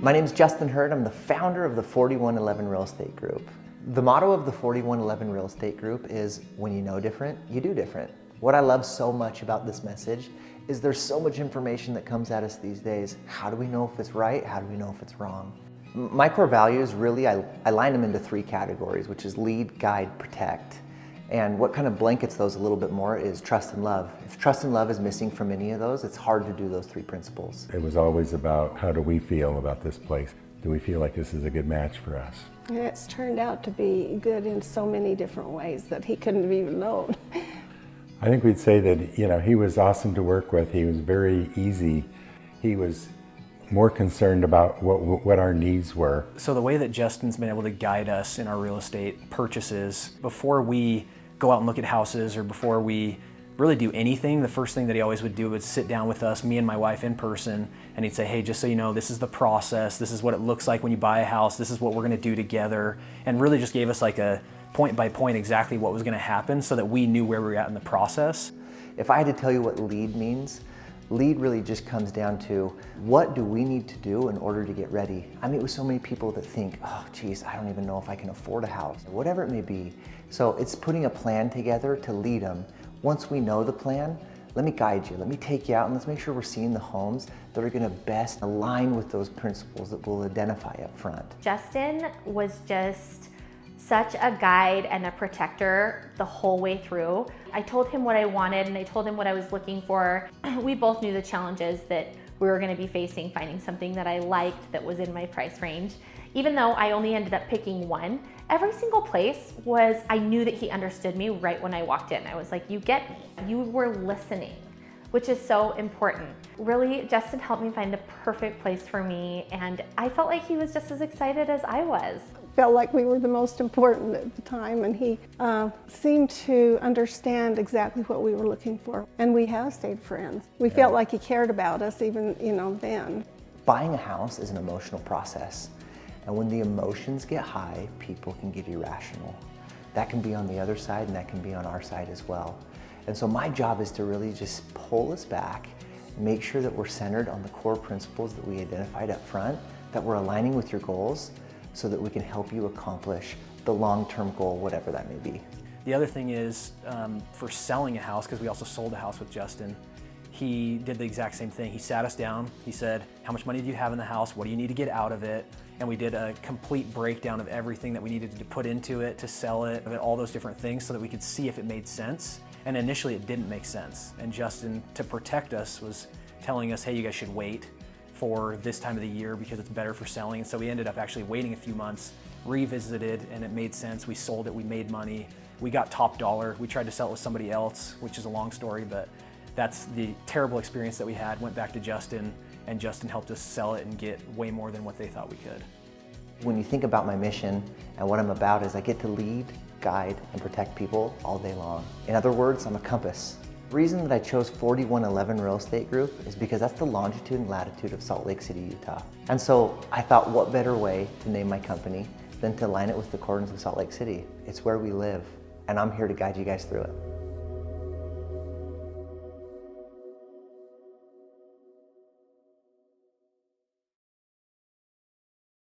My name is Justin Hurd. I'm the founder of the 4111 Real Estate Group. The motto of the 4111 Real Estate Group is, when you know different, you do different. What I love so much about this message is there's so much information that comes at us these days. How do we know if it's right? How do we know if it's wrong? My core values, really, I line them into three categories, which is lead, guide, protect. And what kind of blankets those a little bit more is trust and love. If trust and love is missing from any of those, it's hard to do those three principles. It was always about, how do we feel about this place? Do we feel like this is a good match for us? And it's turned out to be good in so many different ways that he couldn't have even known. I think we'd say that, he was awesome to work with. He was very easy. He was more concerned about what our needs were. So the way that Justin's been able to guide us in our real estate purchases, before we go out and look at houses or before we really do anything, the first thing that he always would do was sit down with us, me and my wife in person, and he'd say, hey, just so you know, this is the process, this is what it looks like when you buy a house, this is what we're gonna do together, and really just gave us like a point by point exactly what was gonna happen so that we knew where we were at in the process. If I had to tell you what lead means, lead really just comes down to, what do we need to do in order to get ready? I meet with so many people that think, oh geez, I don't even know if I can afford a house, or whatever it may be. So it's putting a plan together to lead them. Once we know the plan, let me guide you, let me take you out, and let's make sure we're seeing the homes that are gonna best align with those principles that we'll identify up front. Justin was just such a guide and a protector the whole way through. I told him what I wanted and I told him what I was looking for. We both knew the challenges that we were gonna be facing, finding something that I liked that was in my price range. Even though I only ended up picking one, every single place I knew that he understood me right when I walked in. I was like, you get me. You were listening, which is so important. Really, Justin helped me find the perfect place for me, and I felt like he was just as excited as I was. Felt like we were the most important at the time, and he seemed to understand exactly what we were looking for. And we have stayed friends. We felt like he cared about us even, then. Buying a house is an emotional process. And when the emotions get high, people can get irrational. That can be on the other side and that can be on our side as well. And so my job is to really just pull us back, make sure that we're centered on the core principles that we identified up front, that we're aligning with your goals so that we can help you accomplish the long-term goal, whatever that may be. The other thing is, for selling a house, because we also sold a house with Justin, he did the exact same thing. He sat us down, he said, how much money do you have in the house? What do you need to get out of it? And we did a complete breakdown of everything that we needed to put into it, to sell it, all those different things so that we could see if it made sense. And initially it didn't make sense. And Justin, to protect us, was telling us, hey, you guys should wait for this time of the year because it's better for selling. And so we ended up actually waiting a few months, revisited, and it made sense. We sold it, we made money. We got top dollar. We tried to sell it with somebody else, which is a long story, but that's the terrible experience that we had. Went back to Justin, and Justin helped us sell it and get way more than what they thought we could. When you think about my mission and what I'm about is I get to lead, guide, and protect people all day long. In other words, I'm a compass. The reason that I chose 4111 Real Estate Group is because that's the longitude and latitude of Salt Lake City, Utah. And so I thought, what better way to name my company than to align it with the coordinates of Salt Lake City? It's where we live, and I'm here to guide you guys through it.